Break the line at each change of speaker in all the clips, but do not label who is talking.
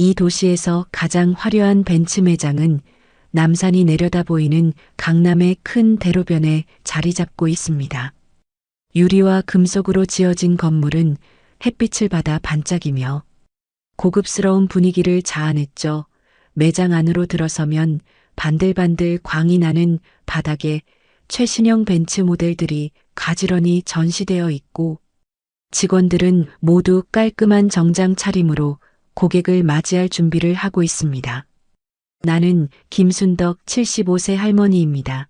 이 도시에서 가장 화려한 벤츠 매장은 남산이 내려다 보이는 강남의 큰 대로변에 자리 잡고 있습니다. 유리와 금속으로 지어진 건물은 햇빛을 받아 반짝이며 고급스러운 분위기를 자아냈죠. 매장 안으로 들어서면 반들반들 광이 나는 바닥에 최신형 벤츠 모델들이 가지런히 전시되어 있고 직원들은 모두 깔끔한 정장 차림으로 고객을 맞이할 준비를 하고 있습니다. 나는 김순덕 75세 할머니입니다.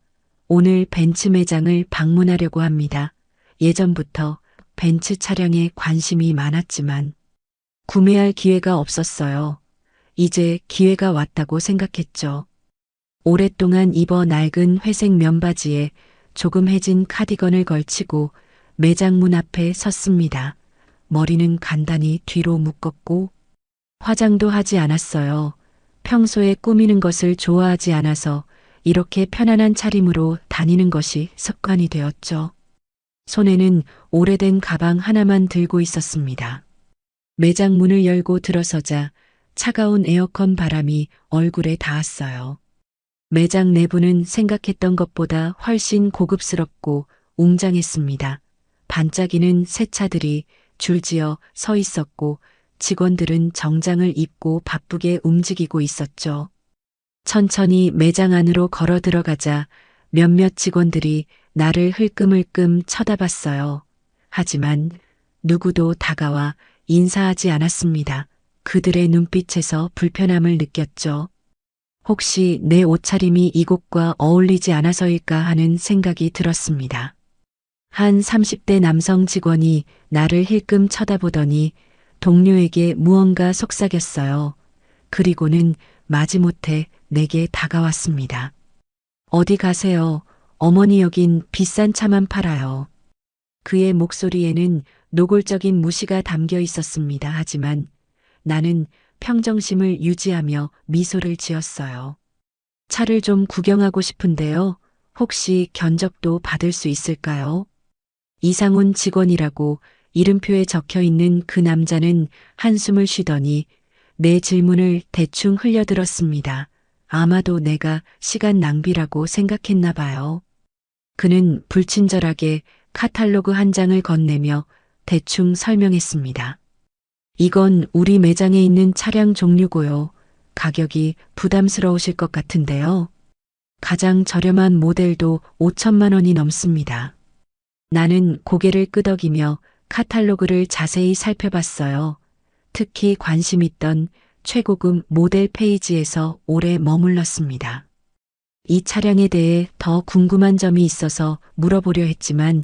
오늘 벤츠 매장을 방문하려고 합니다. 예전부터 벤츠 차량에 관심이 많았지만 구매할 기회가 없었어요. 이제 기회가 왔다고 생각했죠. 오랫동안 입어 낡은 회색 면바지에 조금 해진 카디건을 걸치고 매장 문 앞에 섰습니다. 머리는 간단히 뒤로 묶었고 화장도 하지 않았어요. 평소에 꾸미는 것을 좋아하지 않아서 이렇게 편안한 차림으로 다니는 것이 습관이 되었죠. 손에는 오래된 가방 하나만 들고 있었습니다. 매장 문을 열고 들어서자 차가운 에어컨 바람이 얼굴에 닿았어요. 매장 내부는 생각했던 것보다 훨씬 고급스럽고 웅장했습니다. 반짝이는 새 차들이 줄지어 서 있었고 직원들은 정장을 입고 바쁘게 움직이고 있었죠. 천천히 매장 안으로 걸어 들어가자 몇몇 직원들이 나를 흘끔흘끔 쳐다봤어요. 하지만 누구도 다가와 인사하지 않았습니다. 그들의 눈빛에서 불편함을 느꼈죠. 혹시 내 옷차림이 이곳과 어울리지 않아서일까 하는 생각이 들었습니다. 한 30대 남성 직원이 나를 힐끔 쳐다보더니 동료에게 무언가 속삭였어요. 그리고는 마지못해 내게 다가왔습니다. 어디 가세요? 어머니 여긴 비싼 차만 팔아요. 그의 목소리에는 노골적인 무시가 담겨 있었습니다. 하지만 나는 평정심을 유지하며 미소를 지었어요. 차를 좀 구경하고 싶은데요. 혹시 견적도 받을 수 있을까요? 이상훈 직원이라고 이름표에 적혀 있는 그 남자는 한숨을 쉬더니 내 질문을 대충 흘려들었습니다. 아마도 내가 시간 낭비라고 생각했나 봐요. 그는 불친절하게 카탈로그 한 장을 건네며 대충 설명했습니다. 이건 우리 매장에 있는 차량 종류고요. 가격이 부담스러우실 것 같은데요. 가장 저렴한 모델도 5천만 원이 넘습니다. 나는 고개를 끄덕이며 카탈로그를 자세히 살펴봤어요. 특히 관심 있던 최고급 모델 페이지에서 오래 머물렀습니다. 이 차량에 대해 더 궁금한 점이 있어서 물어보려 했지만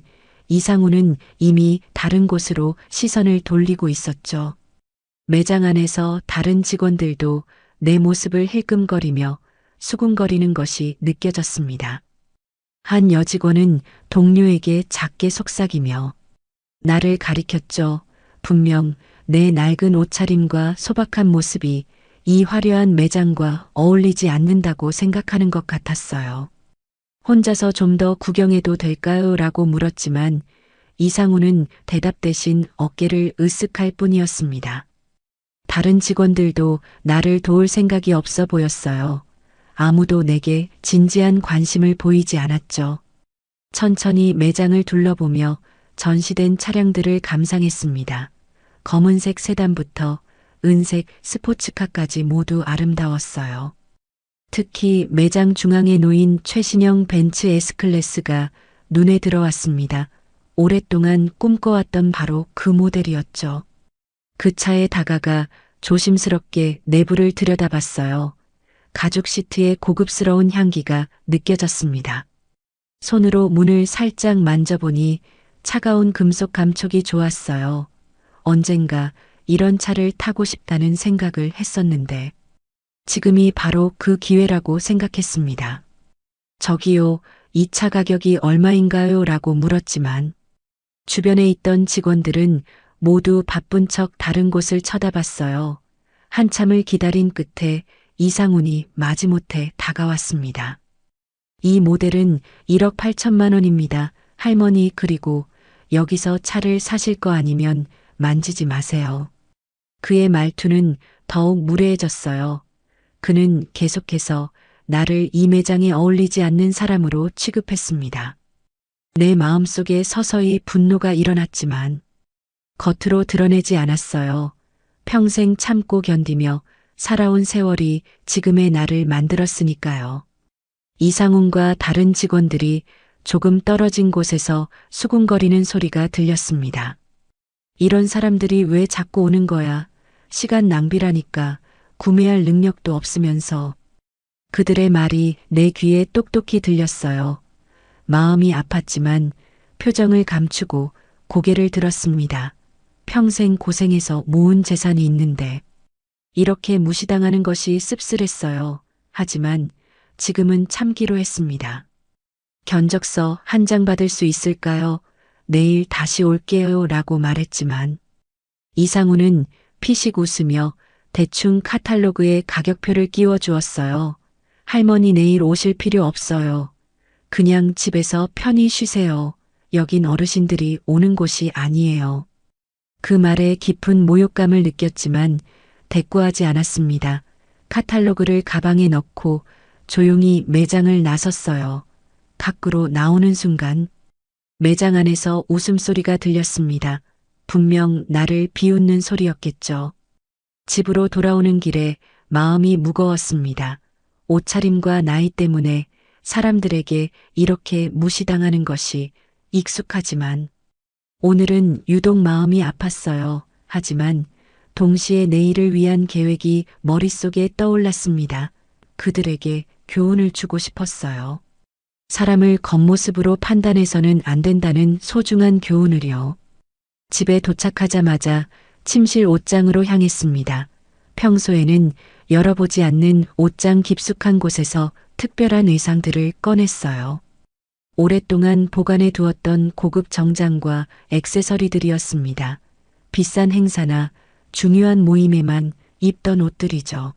이상우는 이미 다른 곳으로 시선을 돌리고 있었죠. 매장 안에서 다른 직원들도 내 모습을 힐끔거리며 수군거리는 것이 느껴졌습니다. 한 여직원은 동료에게 작게 속삭이며 나를 가리켰죠. 분명 내 낡은 옷차림과 소박한 모습이 이 화려한 매장과 어울리지 않는다고 생각하는 것 같았어요. 혼자서 좀 더 구경해도 될까요? 라고 물었지만 이상우는 대답 대신 어깨를 으쓱할 뿐이었습니다. 다른 직원들도 나를 도울 생각이 없어 보였어요. 아무도 내게 진지한 관심을 보이지 않았죠. 천천히 매장을 둘러보며 전시된 차량들을 감상했습니다. 검은색 세단부터 은색 스포츠카까지 모두 아름다웠어요. 특히 매장 중앙에 놓인 최신형 벤츠 S클래스가 눈에 들어왔습니다. 오랫동안 꿈꿔왔던 바로 그 모델이었죠. 그 차에 다가가 조심스럽게 내부를 들여다봤어요. 가죽 시트의 고급스러운 향기가 느껴졌습니다. 손으로 문을 살짝 만져보니 차가운 금속 감촉이 좋았어요. 언젠가 이런 차를 타고 싶다는 생각을 했었는데 지금이 바로 그 기회라고 생각했습니다. 저기요, 이 차 가격이 얼마인가요? 라고 물었지만 주변에 있던 직원들은 모두 바쁜 척 다른 곳을 쳐다봤어요. 한참을 기다린 끝에 이상훈이 마지못해 다가왔습니다. 이 모델은 1억 8천만 원입니다. 할머니, 그리고 여기서 차를 사실 거 아니면 만지지 마세요. 그의 말투는 더욱 무례해졌어요. 그는 계속해서 나를 이 매장에 어울리지 않는 사람으로 취급했습니다. 내 마음속에 서서히 분노가 일어났지만 겉으로 드러내지 않았어요. 평생 참고 견디며 살아온 세월이 지금의 나를 만들었으니까요. 이상훈과 다른 직원들이 조금 떨어진 곳에서 수군거리는 소리가 들렸습니다. 이런 사람들이 왜 자꾸 오는 거야? 시간 낭비라니까. 구매할 능력도 없으면서. 그들의 말이 내 귀에 똑똑히 들렸어요. 마음이 아팠지만 표정을 감추고 고개를 들었습니다. 평생 고생해서 모은 재산이 있는데 이렇게 무시당하는 것이 씁쓸했어요. 하지만 지금은 참기로 했습니다. 견적서 한 장 받을 수 있을까요? 내일 다시 올게요 라고 말했지만 이상우는 피식 웃으며 대충 카탈로그에 가격표를 끼워 주었어요. 할머니 내일 오실 필요 없어요. 그냥 집에서 편히 쉬세요. 여긴 어르신들이 오는 곳이 아니에요. 그 말에 깊은 모욕감을 느꼈지만 대꾸하지 않았습니다. 카탈로그를 가방에 넣고 조용히 매장을 나섰어요. 밖으로 나오는 순간 매장 안에서 웃음소리가 들렸습니다. 분명 나를 비웃는 소리였겠죠. 집으로 돌아오는 길에 마음이 무거웠습니다. 옷차림과 나이 때문에 사람들에게 이렇게 무시당하는 것이 익숙하지만 오늘은 유독 마음이 아팠어요. 하지만 동시에 내일을 위한 계획이 머릿속에 떠올랐습니다. 그들에게 교훈을 주고 싶었어요. 사람을 겉모습으로 판단해서는 안 된다는 소중한 교훈을요. 집에 도착하자마자 침실 옷장으로 향했습니다. 평소에는 열어보지 않는 옷장 깊숙한 곳에서 특별한 의상들을 꺼냈어요. 오랫동안 보관해 두었던 고급 정장과 액세서리들이었습니다. 비싼 행사나 중요한 모임에만 입던 옷들이죠.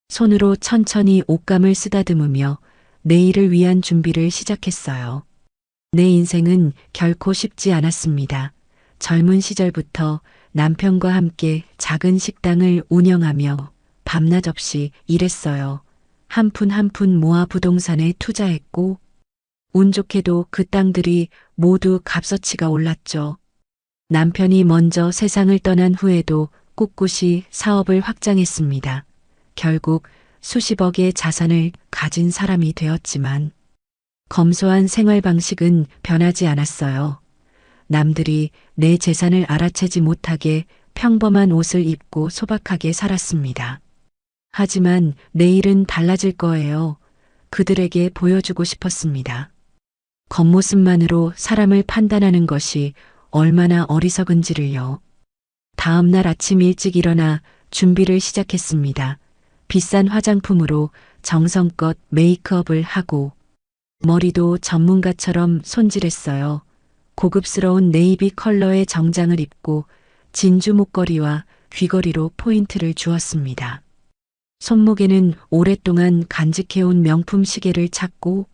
손으로 천천히 옷감을 쓰다듬으며 내일을 위한 준비를 시작했어요. 내 인생은 결코 쉽지 않았습니다. 젊은 시절부터 남편과 함께 작은 식당을 운영하며 밤낮 없이 일했어요. 한 푼 한 푼 모아 부동산에 투자했고 운 좋게도 그 땅들이 모두 값어치가 올랐죠. 남편이 먼저 세상을 떠난 후에도 꿋꿋이 사업을 확장했습니다. 결국 수십억의 자산을 가진 사람이 되었지만 검소한 생활 방식은 변하지 않았어요. 남들이 내 재산을 알아채지 못하게 평범한 옷을 입고 소박하게 살았습니다. 하지만 내일은 달라질 거예요. 그들에게 보여주고 싶었습니다. 겉모습만으로 사람을 판단하는 것이 얼마나 어리석은지를요. 다음 날 아침 일찍 일어나 준비를 시작했습니다. 비싼 화장품으로 정성껏 메이크업을 하고 머리도 전문가처럼 손질했어요. 고급스러운 네이비 컬러의 정장을 입고 진주 목걸이와 귀걸이로 포인트를 주었습니다. 손목에는 오랫동안 간직해온 명품 시계를 찾고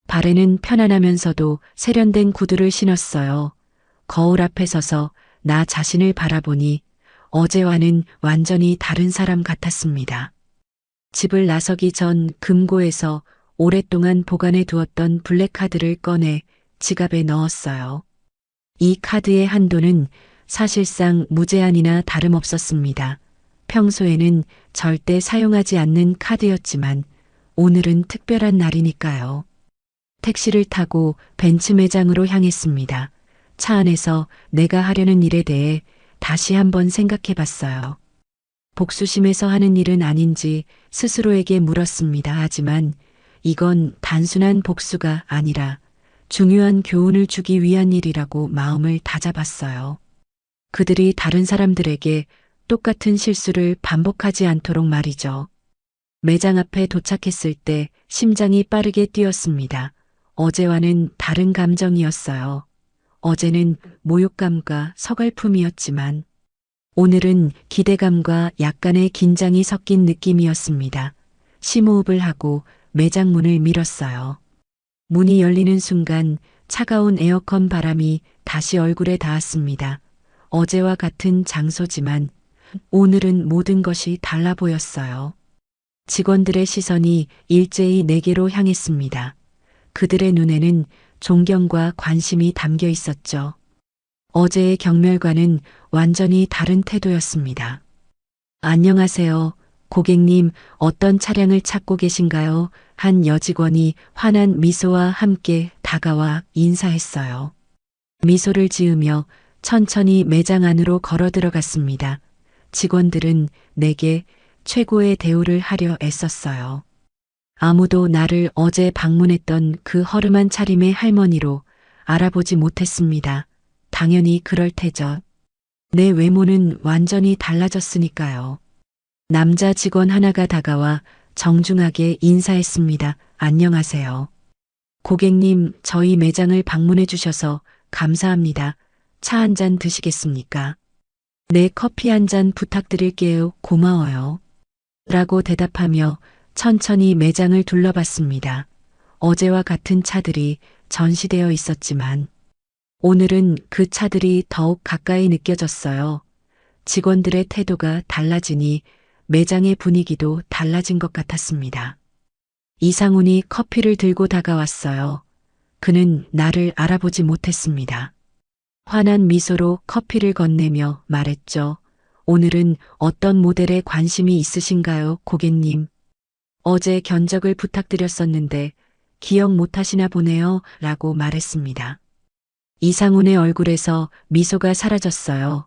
발에는 편안하면서도 세련된 구두를 신었어요. 거울 앞에 서서 나 자신을 바라보니 어제와는 완전히 다른 사람 같았습니다. 집을 나서기 전 금고에서 오랫동안 보관해 두었던 블랙카드를 꺼내 지갑에 넣었어요. 이 카드의 한도는 사실상 무제한이나 다름없었습니다. 평소에는 절대 사용하지 않는 카드였지만 오늘은 특별한 날이니까요. 택시를 타고 벤츠 매장으로 향했습니다. 차 안에서 내가 하려는 일에 대해 다시 한번 생각해 봤어요. 복수심에서 하는 일은 아닌지 스스로에게 물었습니다. 하지만 이건 단순한 복수가 아니라 중요한 교훈을 주기 위한 일이라고 마음을 다잡았어요. 그들이 다른 사람들에게 똑같은 실수를 반복하지 않도록 말이죠. 매장 앞에 도착했을 때 심장이 빠르게 뛰었습니다. 어제와는 다른 감정이었어요. 어제는 모욕감과 서글픔이었지만 오늘은 기대감과 약간의 긴장이 섞인 느낌이었습니다. 심호흡을 하고 매장 문을 밀었어요. 문이 열리는 순간 차가운 에어컨 바람이 다시 얼굴에 닿았습니다. 어제와 같은 장소지만 오늘은 모든 것이 달라 보였어요. 직원들의 시선이 일제히 내게로 향했습니다. 그들의 눈에는 존경과 관심이 담겨 있었죠. 어제의 경멸과는 완전히 다른 태도였습니다. 안녕하세요. 고객님, 어떤 차량을 찾고 계신가요? 한 여직원이 환한 미소와 함께 다가와 인사했어요. 미소를 지으며 천천히 매장 안으로 걸어 들어갔습니다. 직원들은 내게 최고의 대우를 하려 애썼어요. 아무도 나를 어제 방문했던 그 허름한 차림의 할머니로 알아보지 못했습니다. 당연히 그럴 테죠. 내 외모는 완전히 달라졌으니까요. 남자 직원 하나가 다가와 정중하게 인사했습니다. 안녕하세요. 고객님, 저희 매장을 방문해 주셔서 감사합니다. 차 한 잔 드시겠습니까? 네, 커피 한 잔 부탁드릴게요. 고마워요. 라고 대답하며 천천히 매장을 둘러봤습니다. 어제와 같은 차들이 전시되어 있었지만 오늘은 그 차들이 더욱 가까이 느껴졌어요. 직원들의 태도가 달라지니 매장의 분위기도 달라진 것 같았습니다. 이상훈이 커피를 들고 다가왔어요. 그는 나를 알아보지 못했습니다. 환한 미소로 커피를 건네며 말했죠. 오늘은 어떤 모델에 관심이 있으신가요, 고객님? 어제 견적을 부탁드렸었는데 기억 못하시나 보네요, 라고 말했습니다. 이상훈의 얼굴에서 미소가 사라졌어요.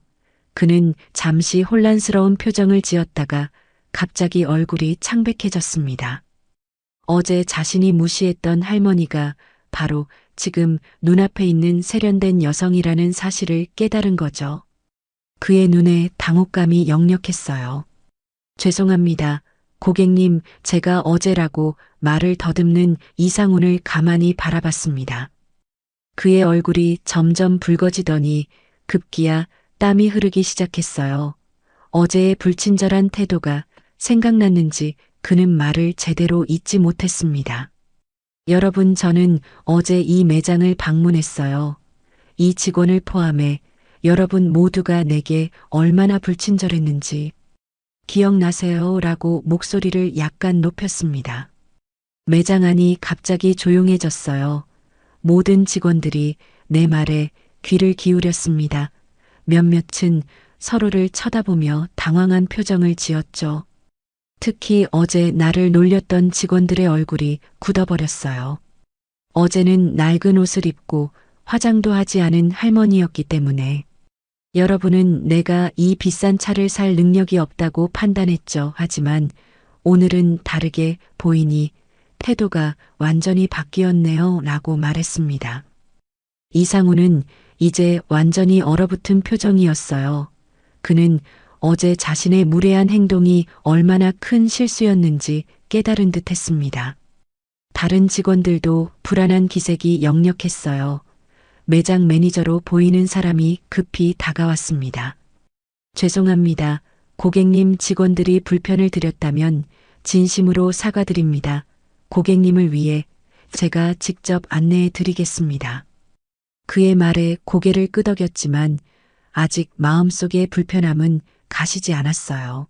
그는 잠시 혼란스러운 표정을 지었다가 갑자기 얼굴이 창백해졌습니다. 어제 자신이 무시했던 할머니가 바로 지금 눈앞에 있는 세련된 여성이라는 사실을 깨달은 거죠. 그의 눈에 당혹감이 역력했어요. 죄송합니다. 고객님, 제가 어제라고 말을 더듬는 이상훈을 가만히 바라봤습니다. 그의 얼굴이 점점 붉어지더니 급기야 땀이 흐르기 시작했어요. 어제의 불친절한 태도가 생각났는지 그는 말을 제대로 잊지 못했습니다. 여러분, 저는 어제 이 매장을 방문했어요. 이 직원을 포함해 여러분 모두가 내게 얼마나 불친절했는지 기억나세요? 라고 목소리를 약간 높였습니다. 매장 안이 갑자기 조용해졌어요. 모든 직원들이 내 말에 귀를 기울였습니다. 몇몇은 서로를 쳐다보며 당황한 표정을 지었죠. 특히 어제 나를 놀렸던 직원들의 얼굴이 굳어버렸어요. 어제는 낡은 옷을 입고 화장도 하지 않은 할머니였기 때문에 여러분은 내가 이 비싼 차를 살 능력이 없다고 판단했죠. 하지만 오늘은 다르게 보이니 태도가 완전히 바뀌었네요. 라고 말했습니다. 이상훈은 이제 완전히 얼어붙은 표정이었어요. 그는 어제 자신의 무례한 행동이 얼마나 큰 실수였는지 깨달은 듯 했습니다. 다른 직원들도 불안한 기색이 역력했어요. 매장 매니저로 보이는 사람이 급히 다가왔습니다. 죄송합니다. 고객님, 직원들이 불편을 드렸다면 진심으로 사과드립니다. 고객님을 위해 제가 직접 안내해 드리겠습니다. 그의 말에 고개를 끄덕였지만 아직 마음속의 불편함은 가시지 않았어요.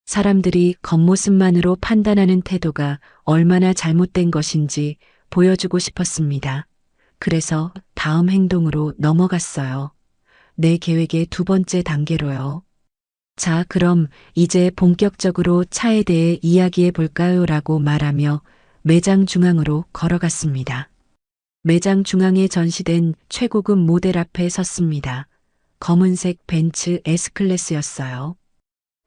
사람들이 겉모습만으로 판단하는 태도가 얼마나 잘못된 것인지 보여주고 싶었습니다. 그래서 다음 행동으로 넘어갔어요. 내 계획의 두 번째 단계로요. 자, 그럼 이제 본격적으로 차에 대해 이야기해 볼까요? 라고 말하며 매장 중앙으로 걸어갔습니다. 매장 중앙에 전시된 최고급 모델 앞에 섰습니다. 검은색 벤츠 S클래스였어요.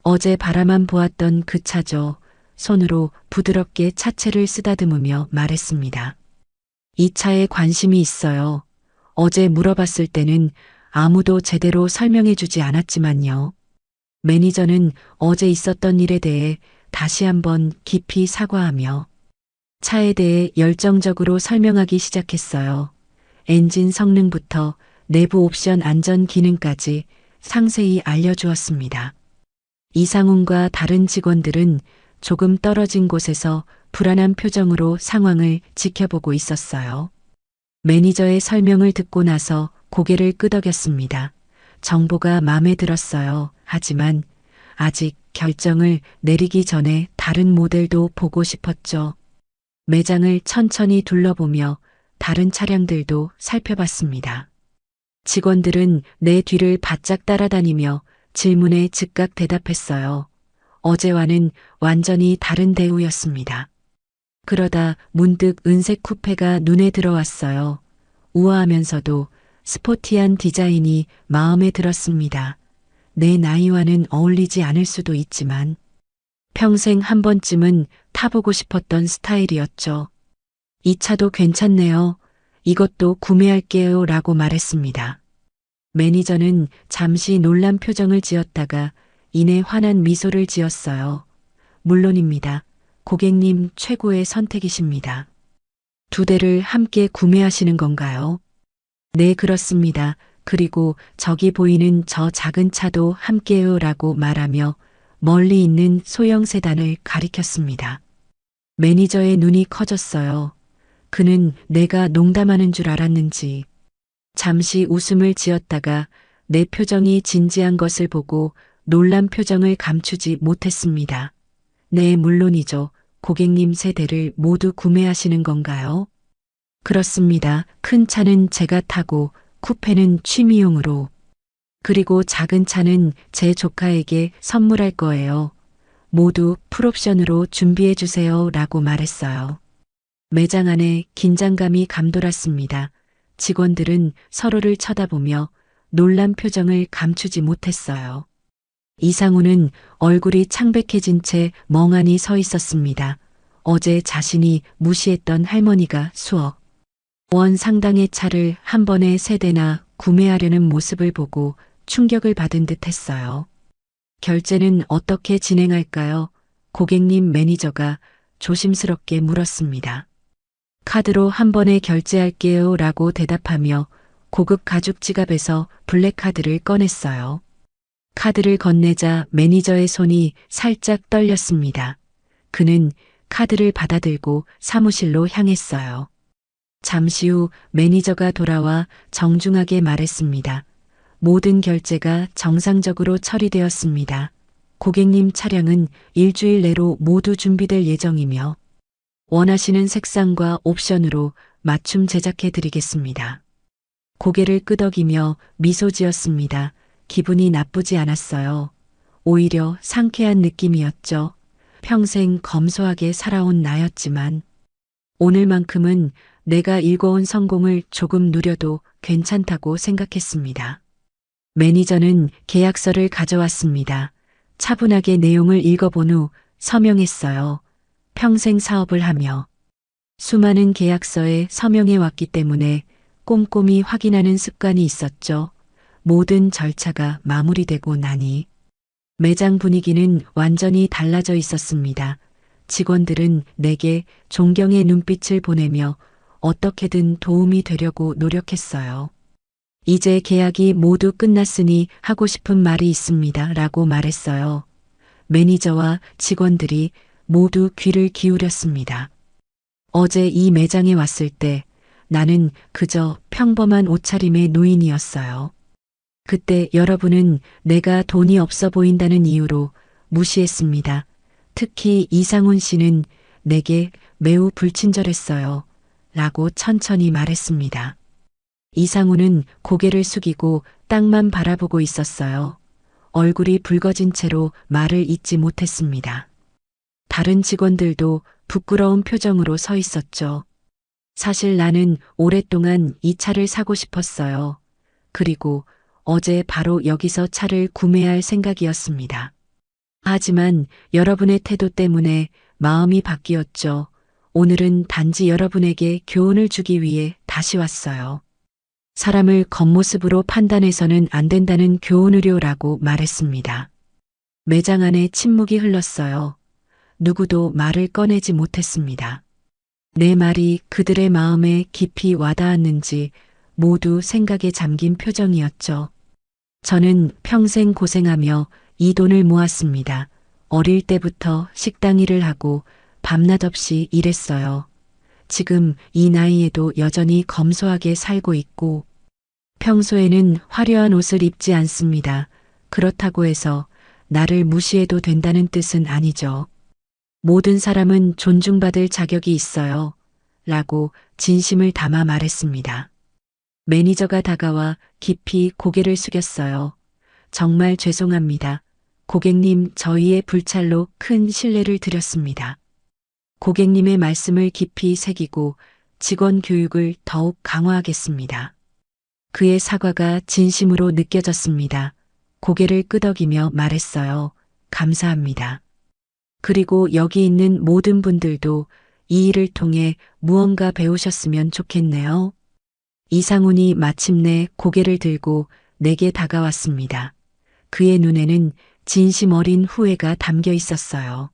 어제 바라만 보았던 그 차죠. 손으로 부드럽게 차체를 쓰다듬으며 말했습니다. 이 차에 관심이 있어요. 어제 물어봤을 때는 아무도 제대로 설명해 주지 않았지만요. 매니저는 어제 있었던 일에 대해 다시 한번 깊이 사과하며 차에 대해 열정적으로 설명하기 시작했어요. 엔진 성능부터 내부 옵션 안전 기능까지 상세히 알려주었습니다. 이상훈과 다른 직원들은 조금 떨어진 곳에서 불안한 표정으로 상황을 지켜보고 있었어요. 매니저의 설명을 듣고 나서 고개를 끄덕였습니다. 정보가 마음에 들었어요. 하지만 아직 결정을 내리기 전에 다른 모델도 보고 싶었죠. 매장을 천천히 둘러보며 다른 차량들도 살펴봤습니다. 직원들은 내 뒤를 바짝 따라다니며 질문에 즉각 대답했어요. 어제와는 완전히 다른 대우였습니다. 그러다 문득 은색 쿠페가 눈에 들어왔어요. 우아하면서도 스포티한 디자인이 마음에 들었습니다. 내 나이와는 어울리지 않을 수도 있지만 평생 한 번쯤은 타보고 싶었던 스타일이었죠. 이 차도 괜찮네요. 이것도 구매할게요 라고 말했습니다. 매니저는 잠시 놀란 표정을 지었다가 이내 환한 미소를 지었어요. 물론입니다. 고객님 최고의 선택이십니다. 두 대를 함께 구매하시는 건가요? 네, 그렇습니다. 그리고 저기 보이는 저 작은 차도 함께요 라고 말하며 멀리 있는 소형 세단을 가리켰습니다. 매니저의 눈이 커졌어요. 그는 내가 농담하는 줄 알았는지 잠시 웃음을 지었다가 내 표정이 진지한 것을 보고 놀란 표정을 감추지 못했습니다. 네, 물론이죠. 고객님 세대를 모두 구매하시는 건가요? 그렇습니다. 큰 차는 제가 타고 쿠페는 취미용으로. 그리고 작은 차는 제 조카에게 선물할 거예요. 모두 풀옵션으로 준비해 주세요 라고 말했어요. 매장 안에 긴장감이 감돌았습니다. 직원들은 서로를 쳐다보며 놀란 표정을 감추지 못했어요. 이상우는 얼굴이 창백해진 채 멍하니 서 있었습니다. 어제 자신이 무시했던 할머니가 수억 원 상당의 차를 한 번에 세 대나 구매하려는 모습을 보고 충격을 받은 듯 했어요. 결제는 어떻게 진행할까요? 고객님, 매니저가 조심스럽게 물었습니다. 카드로 한 번에 결제할게요 라고 대답하며 고급 가죽 지갑에서 블랙카드를 꺼냈어요. 카드를 건네자 매니저의 손이 살짝 떨렸습니다. 그는 카드를 받아들고 사무실로 향했어요. 잠시 후 매니저가 돌아와 정중하게 말했습니다. 모든 결제가 정상적으로 처리되었습니다. 고객님 차량은 일주일 내로 모두 준비될 예정이며 원하시는 색상과 옵션으로 맞춤 제작해 드리겠습니다. 고개를 끄덕이며 미소 지었습니다. 기분이 나쁘지 않았어요. 오히려 상쾌한 느낌이었죠. 평생 검소하게 살아온 나였지만 오늘만큼은 내가 일궈온 성공을 조금 누려도 괜찮다고 생각했습니다. 매니저는 계약서를 가져왔습니다. 차분하게 내용을 읽어본 후 서명했어요. 평생 사업을 하며 수많은 계약서에 서명해 왔기 때문에 꼼꼼히 확인하는 습관이 있었죠. 모든 절차가 마무리되고 나니 매장 분위기는 완전히 달라져 있었습니다. 직원들은 내게 존경의 눈빛을 보내며 어떻게든 도움이 되려고 노력했어요. 이제 계약이 모두 끝났으니 하고 싶은 말이 있습니다 라고 말했어요. 매니저와 직원들이 모두 귀를 기울였습니다. 어제 이 매장에 왔을 때 나는 그저 평범한 옷차림의 노인이었어요. 그때 여러분은 내가 돈이 없어 보인다는 이유로 무시했습니다. 특히 이상훈 씨는 내게 매우 불친절했어요. 라고 천천히 말했습니다. 이상훈은 고개를 숙이고 땅만 바라보고 있었어요. 얼굴이 붉어진 채로 말을 잇지 못했습니다. 다른 직원들도 부끄러운 표정으로 서 있었죠. 사실 나는 오랫동안 이 차를 사고 싶었어요. 그리고 어제 바로 여기서 차를 구매할 생각이었습니다. 하지만 여러분의 태도 때문에 마음이 바뀌었죠. 오늘은 단지 여러분에게 교훈을 주기 위해 다시 왔어요. 사람을 겉모습으로 판단해서는 안 된다는 교훈의료라고 말했습니다. 매장 안에 침묵이 흘렀어요. 누구도 말을 꺼내지 못했습니다. 내 말이 그들의 마음에 깊이 와닿았는지 모두 생각에 잠긴 표정이었죠. 저는 평생 고생하며 이 돈을 모았습니다. 어릴 때부터 식당 일을 하고 밤낮 없이 일했어요. 지금 이 나이에도 여전히 검소하게 살고 있고 평소에는 화려한 옷을 입지 않습니다. 그렇다고 해서 나를 무시해도 된다는 뜻은 아니죠. 모든 사람은 존중받을 자격이 있어요. 라고 진심을 담아 말했습니다. 매니저가 다가와 깊이 고개를 숙였어요. 정말 죄송합니다. 고객님, 저희의 불찰로 큰 신뢰를 드렸습니다. 고객님의 말씀을 깊이 새기고 직원 교육을 더욱 강화하겠습니다. 그의 사과가 진심으로 느껴졌습니다. 고개를 끄덕이며 말했어요. 감사합니다. 그리고 여기 있는 모든 분들도 이 일을 통해 무언가 배우셨으면 좋겠네요. 이상훈이 마침내 고개를 들고 내게 다가왔습니다. 그의 눈에는 진심 어린 후회가 담겨 있었어요.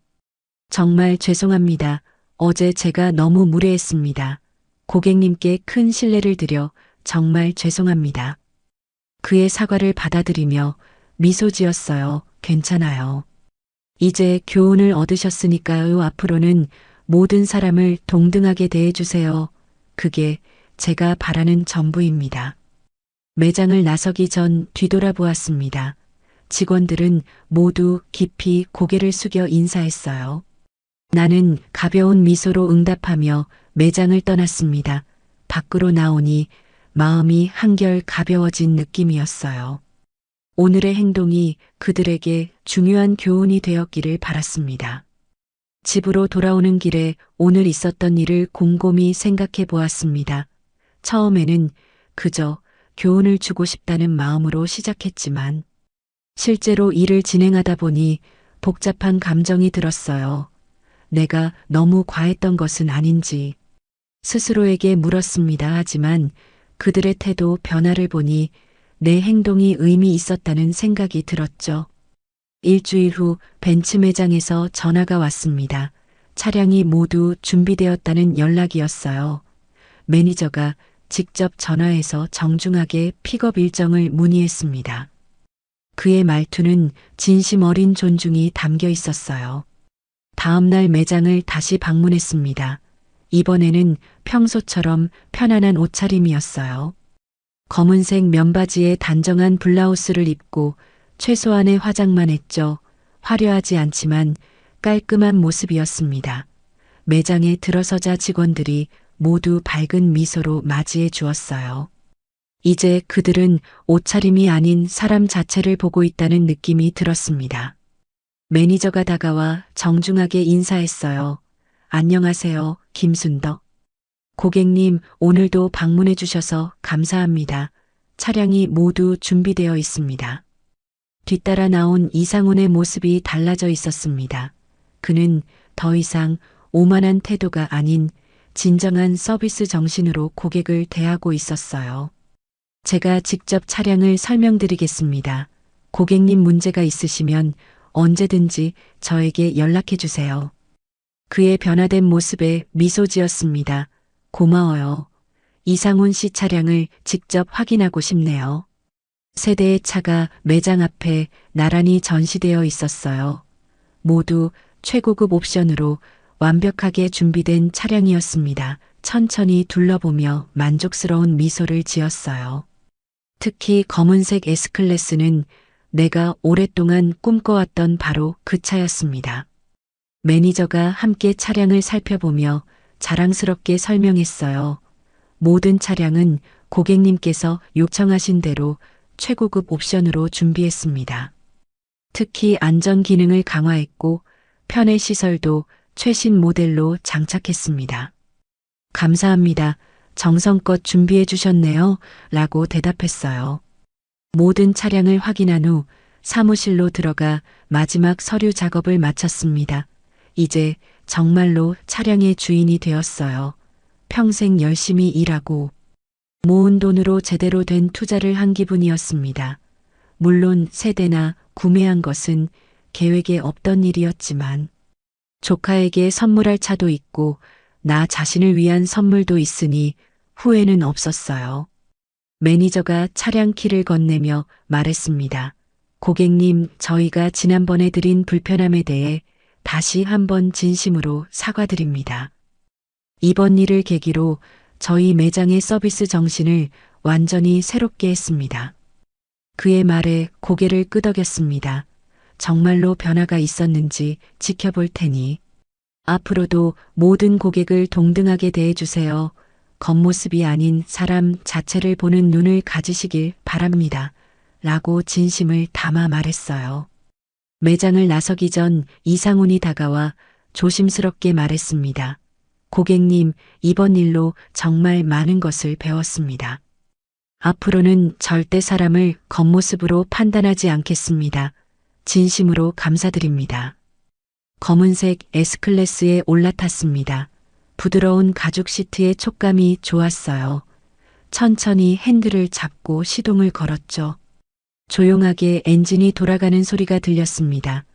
정말 죄송합니다. 어제 제가 너무 무례했습니다. 고객님께 큰 신뢰를 드려 정말 죄송합니다. 그의 사과를 받아들이며 미소 지었어요. 괜찮아요. 이제 교훈을 얻으셨으니까요. 앞으로는 모든 사람을 동등하게 대해주세요. 그게 제가 바라는 전부입니다. 매장을 나서기 전 뒤돌아보았습니다. 직원들은 모두 깊이 고개를 숙여 인사했어요. 나는 가벼운 미소로 응답하며 매장을 떠났습니다. 밖으로 나오니 마음이 한결 가벼워진 느낌이었어요. 오늘의 행동이 그들에게 중요한 교훈이 되었기를 바랐습니다. 집으로 돌아오는 길에 오늘 있었던 일을 곰곰이 생각해 보았습니다. 처음에는 그저 교훈을 주고 싶다는 마음으로 시작했지만 실제로 일을 진행하다 보니 복잡한 감정이 들었어요. 내가 너무 과했던 것은 아닌지 스스로에게 물었습니다. 하지만 그들의 태도 변화를 보니 내 행동이 의미 있었다는 생각이 들었죠. 일주일 후 벤츠 매장에서 전화가 왔습니다. 차량이 모두 준비되었다는 연락이었어요. 매니저가 직접 전화해서 정중하게 픽업 일정을 문의했습니다. 그의 말투는 진심 어린 존중이 담겨 있었어요. 다음 날 매장을 다시 방문했습니다. 이번에는 평소처럼 편안한 옷차림이었어요. 검은색 면바지에 단정한 블라우스를 입고 최소한의 화장만 했죠. 화려하지 않지만 깔끔한 모습이었습니다. 매장에 들어서자 직원들이 모두 밝은 미소로 맞이해 주었어요. 이제 그들은 옷차림이 아닌 사람 자체를 보고 있다는 느낌이 들었습니다. 매니저가 다가와 정중하게 인사했어요. 안녕하세요, 김순덕. 고객님, 오늘도 방문해 주셔서 감사합니다. 차량이 모두 준비되어 있습니다. 뒤따라 나온 이상훈의 모습이 달라져 있었습니다. 그는 더 이상 오만한 태도가 아닌 진정한 서비스 정신으로 고객을 대하고 있었어요. 제가 직접 차량을 설명드리겠습니다. 고객님 문제가 있으시면 언제든지 저에게 연락해 주세요. 그의 변화된 모습에 미소 지었습니다. 고마워요. 이상훈 씨 차량을 직접 확인하고 싶네요. 세 대의 차가 매장 앞에 나란히 전시되어 있었어요. 모두 최고급 옵션으로 완벽하게 준비된 차량이었습니다. 천천히 둘러보며 만족스러운 미소를 지었어요. 특히 검은색 S클래스는 내가 오랫동안 꿈꿔왔던 바로 그 차였습니다. 매니저가 함께 차량을 살펴보며 자랑스럽게 설명했어요. 모든 차량은 고객님께서 요청하신 대로 최고급 옵션으로 준비했습니다. 특히 안전 기능을 강화했고 편의 시설도 최신 모델로 장착했습니다. 감사합니다. 정성껏 준비해 주셨네요. 라고 대답했어요. 모든 차량을 확인한 후 사무실로 들어가 마지막 서류 작업을 마쳤습니다. 이제 정말로 차량의 주인이 되었어요. 평생 열심히 일하고 모은 돈으로 제대로 된 투자를 한 기분이었습니다. 물론 세대나 구매한 것은 계획에 없던 일이었지만 조카에게 선물할 차도 있고 나 자신을 위한 선물도 있으니 후회는 없었어요. 매니저가 차량 키를 건네며 말했습니다. 고객님, 저희가 지난번에 드린 불편함에 대해 다시 한번 진심으로 사과드립니다. 이번 일을 계기로 저희 매장의 서비스 정신을 완전히 새롭게 했습니다. 그의 말에 고개를 끄덕였습니다. 정말로 변화가 있었는지 지켜볼 테니 앞으로도 모든 고객을 동등하게 대해주세요. 겉모습이 아닌 사람 자체를 보는 눈을 가지시길 바랍니다. 라고 진심을 담아 말했어요. 매장을 나서기 전 이상훈이 다가와 조심스럽게 말했습니다. 고객님, 이번 일로 정말 많은 것을 배웠습니다. 앞으로는 절대 사람을 겉모습으로 판단하지 않겠습니다. 진심으로 감사드립니다. 검은색 S클래스에 올라탔습니다. 부드러운 가죽 시트의 촉감이 좋았어요. 천천히 핸들을 잡고 시동을 걸었죠. 조용하게 엔진이 돌아가는 소리가 들렸습니다.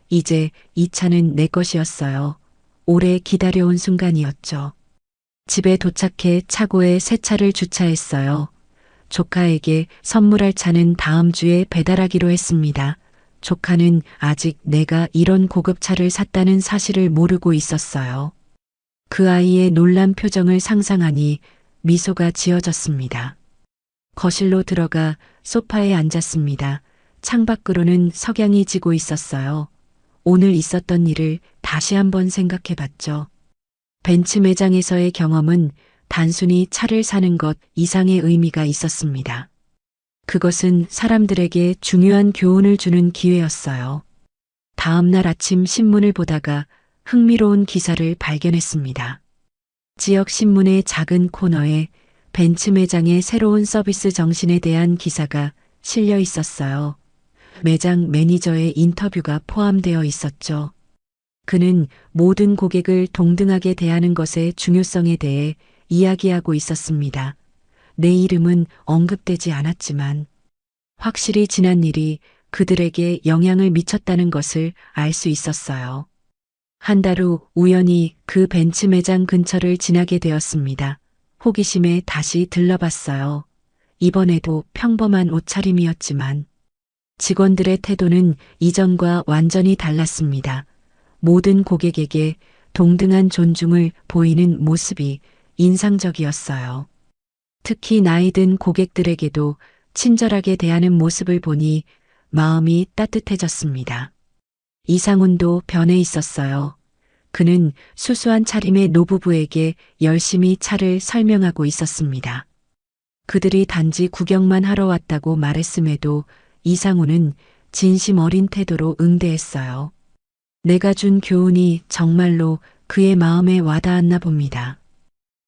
이제 이 차는 내 것이었어요. 오래 기다려온 순간이었죠. 집에 도착해 차고에 새 차를 주차했어요. 조카에게 선물할 차는 다음 주에 배달하기로 했습니다. 조카는 아직 내가 이런 고급 차를 샀다는 사실을 모르고 있었어요. 그 아이의 놀란 표정을 상상하니 미소가 지어졌습니다. 거실로 들어가 소파에 앉았습니다. 창밖으로는 석양이 지고 있었어요. 오늘 있었던 일을 다시 한번 생각해 봤죠. 벤츠 매장에서의 경험은 단순히 차를 사는 것 이상의 의미가 있었습니다. 그것은 사람들에게 중요한 교훈을 주는 기회였어요. 다음 날 아침 신문을 보다가 흥미로운 기사를 발견했습니다. 지역 신문의 작은 코너에 벤츠 매장의 새로운 서비스 정신에 대한 기사가 실려 있었어요. 매장 매니저의 인터뷰가 포함되어 있었죠. 그는 모든 고객을 동등하게 대하는 것의 중요성에 대해 이야기하고 있었습니다. 내 이름은 언급되지 않았지만 확실히 지난 일이 그들에게 영향을 미쳤다는 것을 알 수 있었어요. 한 달 후 우연히 그 벤츠 매장 근처를 지나게 되었습니다. 호기심에 다시 들러봤어요. 이번에도 평범한 옷차림이었지만 직원들의 태도는 이전과 완전히 달랐습니다. 모든 고객에게 동등한 존중을 보이는 모습이 인상적이었어요. 특히 나이 든 고객들에게도 친절하게 대하는 모습을 보니 마음이 따뜻해졌습니다. 이상훈도 변해 있었어요. 그는 수수한 차림의 노부부에게 열심히 차를 설명하고 있었습니다. 그들이 단지 구경만 하러 왔다고 말했음에도 이상훈은 진심 어린 태도로 응대했어요. 내가 준 교훈이 정말로 그의 마음에 와닿았나 봅니다.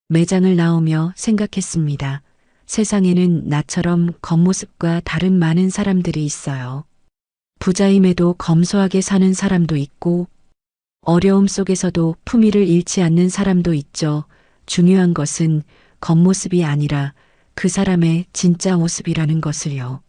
매장을 나오며 생각했습니다. 세상에는 나처럼 겉모습과 다른 많은 사람들이 있어요. 부자임에도 검소하게 사는 사람도 있고 어려움 속에서도 품위를 잃지 않는 사람도 있죠. 중요한 것은 겉모습이 아니라 그 사람의 진짜 모습이라는 것을요.